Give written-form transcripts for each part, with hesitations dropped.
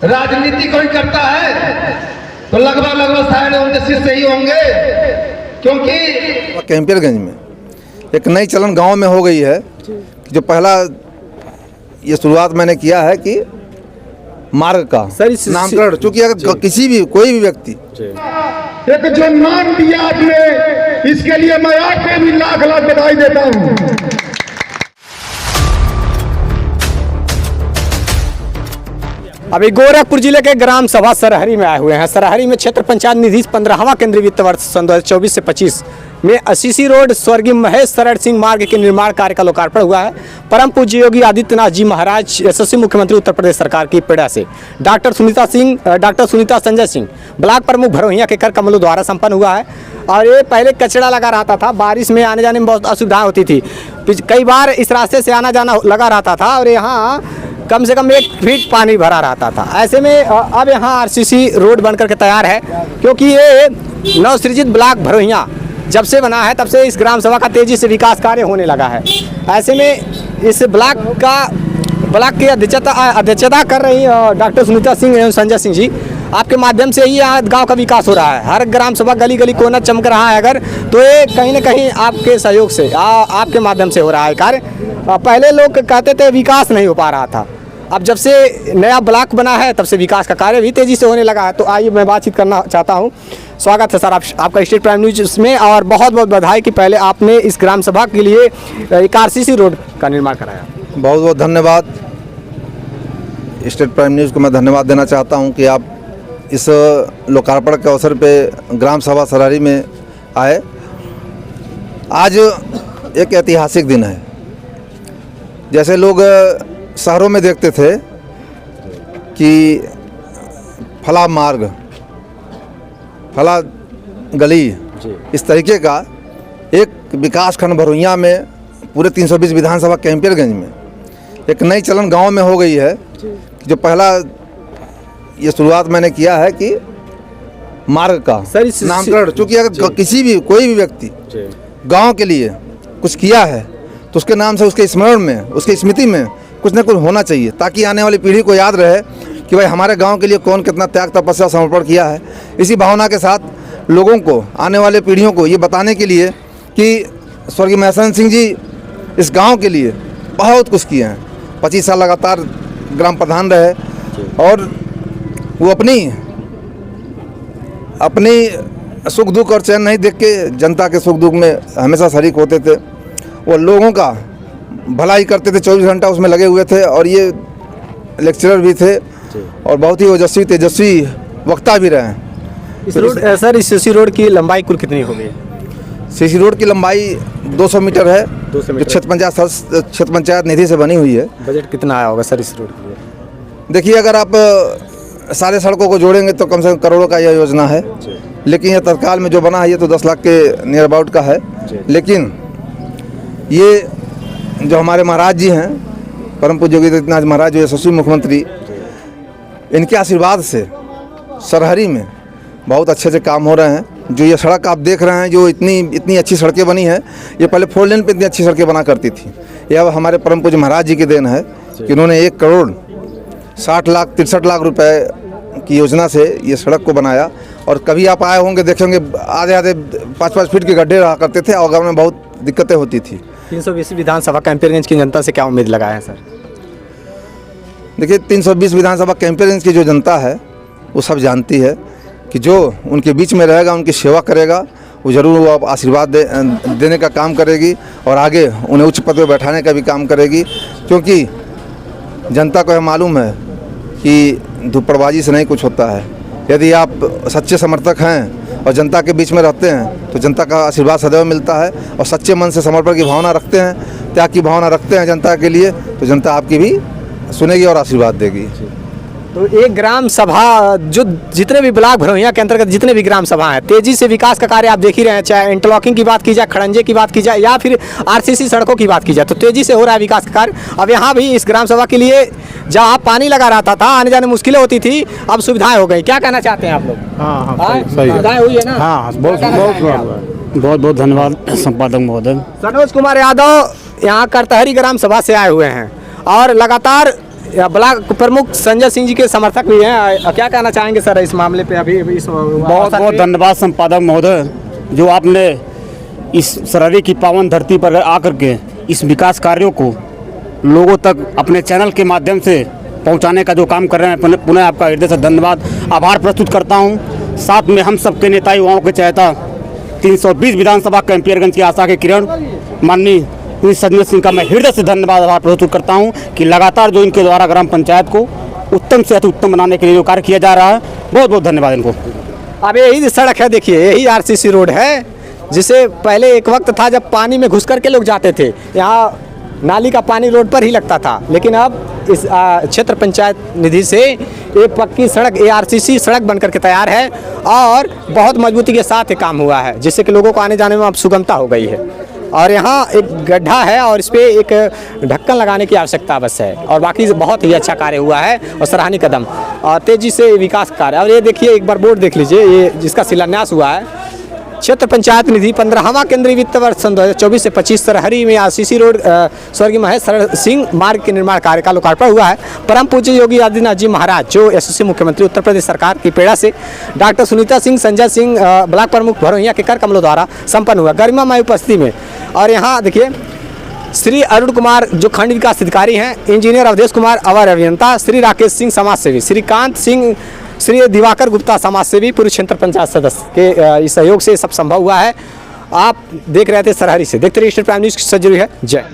राजनीति कोई करता है तो लगभग शायद उनके शिष्य ही होंगे, क्योंकि कैंपियरगंज में एक नई चलन गांव में हो गई है कि जो पहला ये शुरुआत मैंने किया है कि मार्ग का नामकरण, चूंकि अगर किसी भी कोई भी व्यक्ति एक जो नाम दिया आपने, इसके लिए मैं आपको भी लाख लाख बधाई देता हूँ। अभी गोरखपुर जिले के ग्राम सभा सरहरी में आए हुए हैं। सरहरी में क्षेत्र पंचायत निधि 15वां केंद्रीय वित्त वर्ष सन 2024 से 25 में सीसी रोड स्वर्गीय महेश शरण सिंह मार्ग के निर्माण कार्य का लोकार्पण हुआ है। परम पूज्य योगी आदित्यनाथ जी महाराज यशस्वी मुख्यमंत्री उत्तर प्रदेश सरकार की प्रेरणा से डॉक्टर सुनीता संजय सिंह ब्लॉक प्रमुख भरोहिया के कर कमलों द्वारा संपन्न हुआ है। और ये पहले कचरा लगा रहता था, बारिश में आने जाने में बहुत असुविधा होती थी, कई बार इस रास्ते से आना जाना लगा रहता था और यहाँ कम से कम 1 फीट पानी भरा रहता था। ऐसे में अब यहाँ आरसीसी रोड बनकर के तैयार है, क्योंकि ये नवसृजित ब्लॉक भरोहिया जब से बना है तब से इस ग्राम सभा का तेजी से विकास कार्य होने लगा है। ऐसे में इस ब्लॉक की अध्यक्षता कर रही डॉक्टर सुनीता सिंह एवं संजय सिंह जी, आपके माध्यम से ही यहाँ गांव का विकास हो रहा है। हर ग्राम सभा गली गली कोना चमक रहा है अगर, तो ये कहीं ना कहीं आपके सहयोग से आपके माध्यम से हो रहा है कार्य। पहले लोग कहते थे विकास नहीं हो पा रहा था, अब जब से नया ब्लॉक बना है तब से विकास का कार्य भी तेज़ी से होने लगा है। तो आइए मैं बातचीत करना चाहता हूं। स्वागत है सर आपका स्टेट प्राइम न्यूज़ में, और बहुत बहुत बधाई कि पहले आपने इस ग्राम सभा के लिए एक आरसीसी रोड का निर्माण कराया। बहुत बहुत धन्यवाद। स्टेट प्राइम न्यूज़ को मैं धन्यवाद देना चाहता हूं कि आप इस लोकार्पण के अवसर पे ग्राम सभा सरहरी में आए। आज एक ऐतिहासिक दिन है। जैसे लोग शहरों में देखते थे कि फला मार्ग, फला गली, इस तरीके का एक विकास खंड भरोहिया में पूरे 320 विधानसभा कैंपियरगंज में एक नई चलन गांव में हो गई है कि जो पहला ये शुरुआत मैंने किया है कि मार्ग का नामकरण, चूंकि अगर किसी भी कोई भी व्यक्ति गांव के लिए कुछ किया है तो उसके नाम से उसके स्मरण में, उसकी स्मृति में कुछ न कुछ होना चाहिए, ताकि आने वाली पीढ़ी को याद रहे कि भाई हमारे गांव के लिए कौन कितना त्याग तपस्या समर्पण किया है। इसी भावना के साथ लोगों को, आने वाले पीढ़ियों को ये बताने के लिए कि स्वर्गीय महेश शरण सिंह जी इस गांव के लिए बहुत कुछ किए हैं। 25 साल लगातार ग्राम प्रधान रहे और वो अपनी सुख दुख और चैन नहीं देख के जनता के सुख दुख में हमेशा शरीक होते थे। वो लोगों का भलाई करते थे, 24 घंटा उसमें लगे हुए थे, और ये लेक्चरर भी थे और बहुत ही ओजस्वी तेजस्वी वक्ता भी रहे हैं। इस सीसी रोड की लंबाई कुल कितनी होगी? सीसी रोड की लंबाई 200 मीटर है, जो क्षेत्र पंचायत निधि से बनी हुई है। बजट कितना आया होगा सर इस रोड के लिए? देखिए, अगर आप सारे सड़कों को जोड़ेंगे तो कम से कम करोड़ों का यह योजना है, लेकिन यह तत्काल में जो बना है ये तो 10 लाख के नियर अबाउट का है। लेकिन ये जो हमारे महाराज जी हैं, परम पूज्य योगी आदित्यनाथ महाराज जो यशस्वी मुख्यमंत्री, इनके आशीर्वाद से सरहरी में बहुत अच्छे से काम हो रहे हैं। जो ये सड़क आप देख रहे हैं, जो इतनी अच्छी सड़कें बनी हैं, ये पहले 4 लेन पे इतनी अच्छी सड़कें बना करती थी। ये अब हमारे परम पूज्य महाराज जी की देन है कि उन्होंने 1 करोड़ 60 लाख 63 लाख रुपए की योजना से ये सड़क को बनाया। और कभी आप आए होंगे, देखेंगे आधे 5-5 फीट के गड्ढे रहा करते थे और गाँव में बहुत दिक्कतें होती थी। 320 विधानसभा कैंपियरगंज की जनता से क्या उम्मीद लगाए हैं सर? देखिए, 320 विधानसभा कैंपियरगंज की जो जनता है वो सब जानती है कि जो उनके बीच में रहेगा, उनकी सेवा करेगा, वो ज़रूर वो आशीर्वाद देने का काम करेगी और आगे उन्हें उच्च पद पर बैठाने का भी काम करेगी। क्योंकि जनता को यह मालूम है कि धुप्पड़बाजी से नहीं कुछ होता है। यदि आप सच्चे समर्थक हैं और जनता के बीच में रहते हैं तो जनता का आशीर्वाद सदैव मिलता है, और सच्चे मन से समर्पण की भावना रखते हैं, त्याग की भावना रखते हैं जनता के लिए, तो जनता आपकी भी सुनेगी और आशीर्वाद देगी। तो एक ग्राम सभा, जो जितने भी ब्लॉक भरोहिया के अंतर्गत जितने भी ग्राम सभा हैं, तेजी से विकास का कार्य आप देख ही रहे हैं। चाहे इंटरलॉकिंग की बात की जाए, खड़ंजे की बात की जाए, या फिर आरसीसी सड़कों की बात की जाए, तो तेजी से हो रहा है विकास का कार्य। अब यहाँ भी इस ग्राम सभा के लिए जहाँ पानी लगा रहता था, आने जाने मुश्किलें होती थी, अब सुविधाएं हो गई। क्या कहना चाहते हैं आप लोग? हाँ, सुविधाएं हुई है ना? हाँ, बहुत बहुत धन्यवाद संपादक महोदय। सनोज कुमार यादव यहाँ करतहरी ग्राम सभा से आए हुए हैं और लगातार ब्लॉक प्रमुख संजय सिंह जी के समर्थक भी हैं, क्या कहना चाहेंगे सर इस मामले पे? अभी इस बहुत बहुत धन्यवाद संपादक महोदय, जो आपने इस सरहरी की पावन धरती पर आकर के इस विकास कार्यों को लोगों तक अपने चैनल के माध्यम से पहुंचाने का जो काम कर रहे हैं, पुनः आपका हृदय से धन्यवाद आभार प्रस्तुत करता हूं। साथ में हम सबके नेता युवाओं के चहेता 320 विधानसभा कैंपियरगंज की आशा के किरण माननीय संजय सिंह का मैं हृदय से धन्यवाद आभार प्रस्तुत करता हूं कि लगातार जो इनके द्वारा ग्राम पंचायत को उत्तम से अति उत्तम बनाने के लिए जो कार्य किया जा रहा है, बहुत बहुत धन्यवाद इनको। अब यही सड़क है, देखिए यही आरसीसी रोड है, जिसे पहले एक वक्त था जब पानी में घुस करके लोग जाते थे, यहाँ नाली का पानी रोड पर ही लगता था, लेकिन अब इस क्षेत्र पंचायत निधि से एक पक्की सड़क ARCC सड़क बनकर के तैयार है और बहुत मजबूती के साथ ये काम हुआ है, जिससे कि लोगों को आने जाने में अब सुगमता हो गई है। और यहाँ एक गड्ढा है और इस पर एक ढक्कन लगाने की आवश्यकता बस है, और बाकी बहुत ही अच्छा कार्य हुआ है और सराहनीय कदम और तेज़ी से विकास कार्य। और ये देखिए एक बार बोर्ड देख लीजिए, ये जिसका शिलान्यास हुआ है, क्षेत्र पंचायत निधि 15वां केंद्रीय वित्त वर्ष सन 2024 से 25 सरहरी में RCC रोड स्वर्गीय महेश शरण सिंह मार्ग के निर्माण कार्य का लोकार्पण हुआ है। परम पूज्य योगी आदित्यनाथ जी महाराज, जो यशस्वी मुख्यमंत्री उत्तर प्रदेश सरकार की प्रेरणा से डॉक्टर सुनीता सिंह संजय सिंह ब्लॉक प्रमुख भरोहिया के कर कमलों द्वारा संपन्न हुआ गरिमामय उपस्थिति में। और यहाँ देखिए श्री अरुण कुमार जो खंड विकास अधिकारी हैं, इंजीनियर अवधेश कुमार अवर अभियंता, श्री राकेश सिंह समाज सेवी, श्रीकांत सिंह, श्री दिवाकर गुप्ता समाज सेवी, पूर्व क्षेत्र पंचायत सदस्य के इस सहयोग से सब संभव हुआ है। आप देख रहे थे सरहरी से, देखते रहिए स्टेट प्राइम न्यूज़ की सजरी है। जय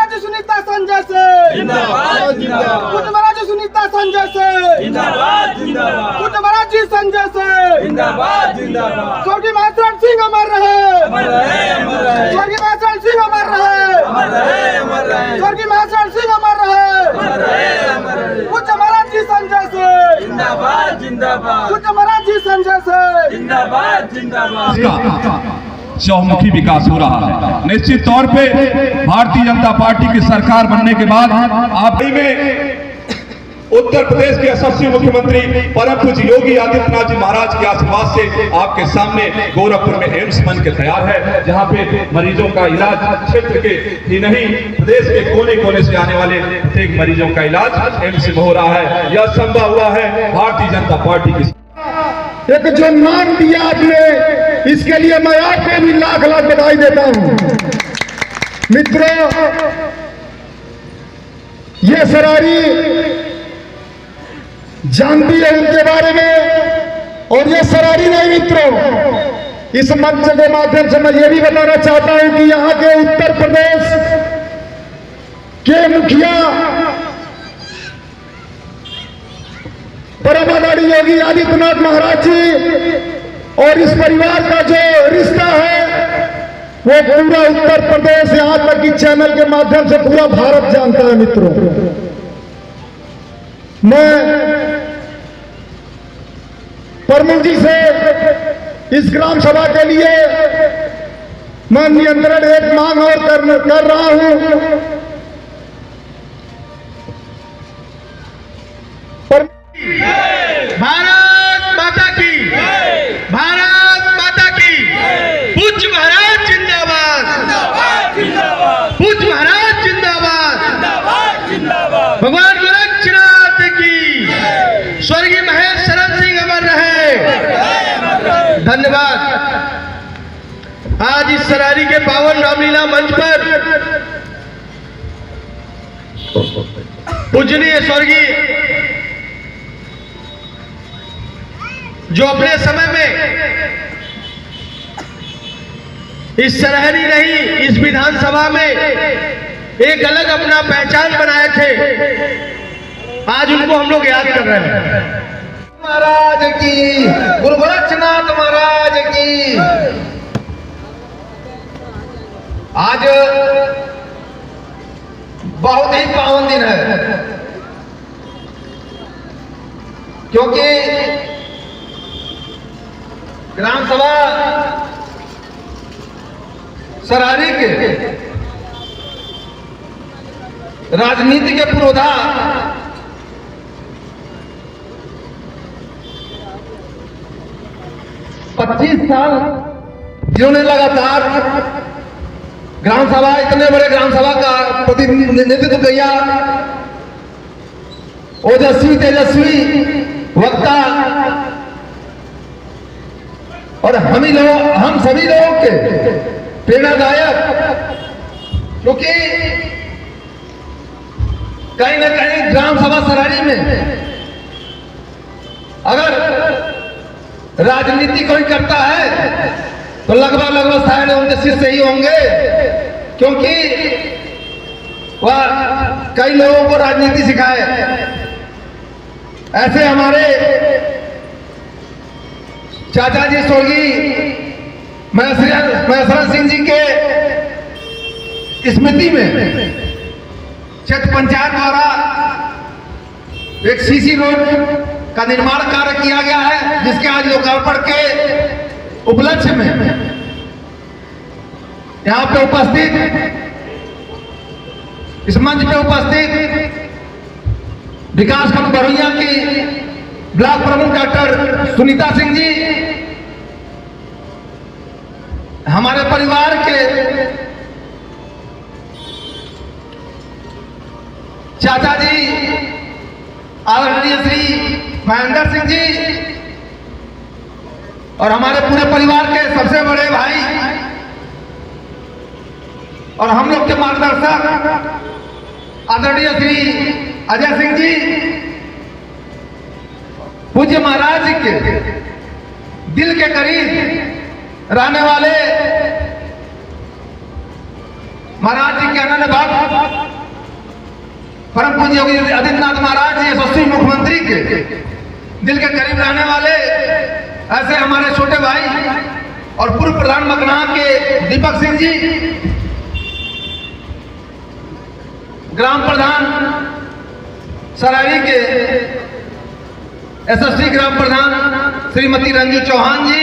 सुनीता संजय से सुनीता संजय से महाराज जी संजय से स्वर्गीय महेश सिंह अमर रहे, स्वर्गीय महेश सिंह अमर रहे, स्वर्गीय महेश सिंह अमर रहे, कुछ महाराज जी संजय से कुछ महाराज जी संजय से चौमुखी विकास हो रहा है। निश्चित तौर पे भारतीय जनता पार्टी की सरकार बनने के बाद आप में उत्तर प्रदेश के यशस्वी मुख्यमंत्री परम पूज्य योगी आदित्यनाथ जी महाराज के आशीर्वाद से आपके सामने गोरखपुर में एम्स बन के तैयार है, जहां पे मरीजों का इलाज क्षेत्र के ही नहीं प्रदेश के कोने कोने से आने वाले प्रत्येक मरीजों का इलाज एम्स में हो रहा है। यह संभव हुआ है भारतीय जनता पार्टी की। एक जो नाम दिया आपने, इसके लिए मैं आपको भी लाख लाख बधाई देता हूं। मित्रों, ये सरारी जानती है उनके बारे में, और ये सरारी नहीं मित्रों, इस मंच के माध्यम से मैं ये भी बताना चाहता हूं कि यहाँ के उत्तर प्रदेश के मुखिया परम आदरणीय योगी आदित्यनाथ महाराज जी और इस परिवार का जो रिश्ता है वो पूरा उत्तर प्रदेश, यहाँ तक कि चैनल के माध्यम से पूरा भारत जानता है। मित्रों, मैं प्रमुख जी से इस ग्राम सभा के लिए मैं नियंत्रण एक मांग और कर रहा हूं। भारत माता की, भारत माता की, पूज्य महाराज जिंदाबाद, पूज्य महाराज जिंदाबाद, भगवान गोरक्षनाथ की, स्वर्गीय महेश शरण सिंह अमर रहे, धन्यवाद। आज इस सरारी के पावन रामलीला मंच पर पूजनीय स्वर्गीय जो अपने समय में इस सरहरी नहीं इस विधानसभा में एक अलग अपना पहचान बनाए थे, आज उनको हम लोग याद कर रहे हैं। महाराज की, गुरु गोरक्षनाथ महाराज की। आज बहुत ही पावन दिन है, क्योंकि ग्राम सभा सरारी के राजनीति के पुरोधा पच्चीस साल जिन्होंने लगातार ग्राम सभा, इतने बड़े ग्राम सभा का प्रतिनिधित्व किया, ओजस्वी तेजस्वी वक्ता, और हम सभी लोगों के प्रेरणादायक, क्योंकि कहीं ना कहीं ग्राम सभा सरारी में अगर राजनीति कोई करता है तो लगभग शायद उनके शिष्य ही होंगे, क्योंकि वह कई लोगों को राजनीति सिखाए। ऐसे हमारे चाचा जी स्वर्गीय महेश्वर सिंह जी के स्मृति में क्षेत्र पंचायत द्वारा एक सीसी रोड का निर्माण कार्य किया गया है, जिसके आज लोकार्पण के उपलक्ष्य में यहाँ पे उपस्थित, इस मंच पे उपस्थित विकासखंड बरौलिया की ब्लॉक प्रमुख डॉक्टर सुनीता सिंह जी, हमारे परिवार के चाचा जी आदरणीय श्री महेंद्र सिंह जी, और हमारे पूरे परिवार के सबसे बड़े भाई और हम लोग के मार्गदर्शक आदरणीय श्री अजय सिंह जी, पूज्य महाराज जी के दिल के करीब रहने वाले महाराज जी के अनन्य भक्त परम पूज्य योगी आदित्यनाथ महाराज जी, यशस्वी मुख्यमंत्री के दिल के करीब रहने वाले ऐसे हमारे छोटे भाई और पूर्व प्रधान मकना के दीपक सिंह जी, ग्राम प्रधान सरारी के यशस्वी ग्राम प्रधान श्रीमती रंजू चौहान जी,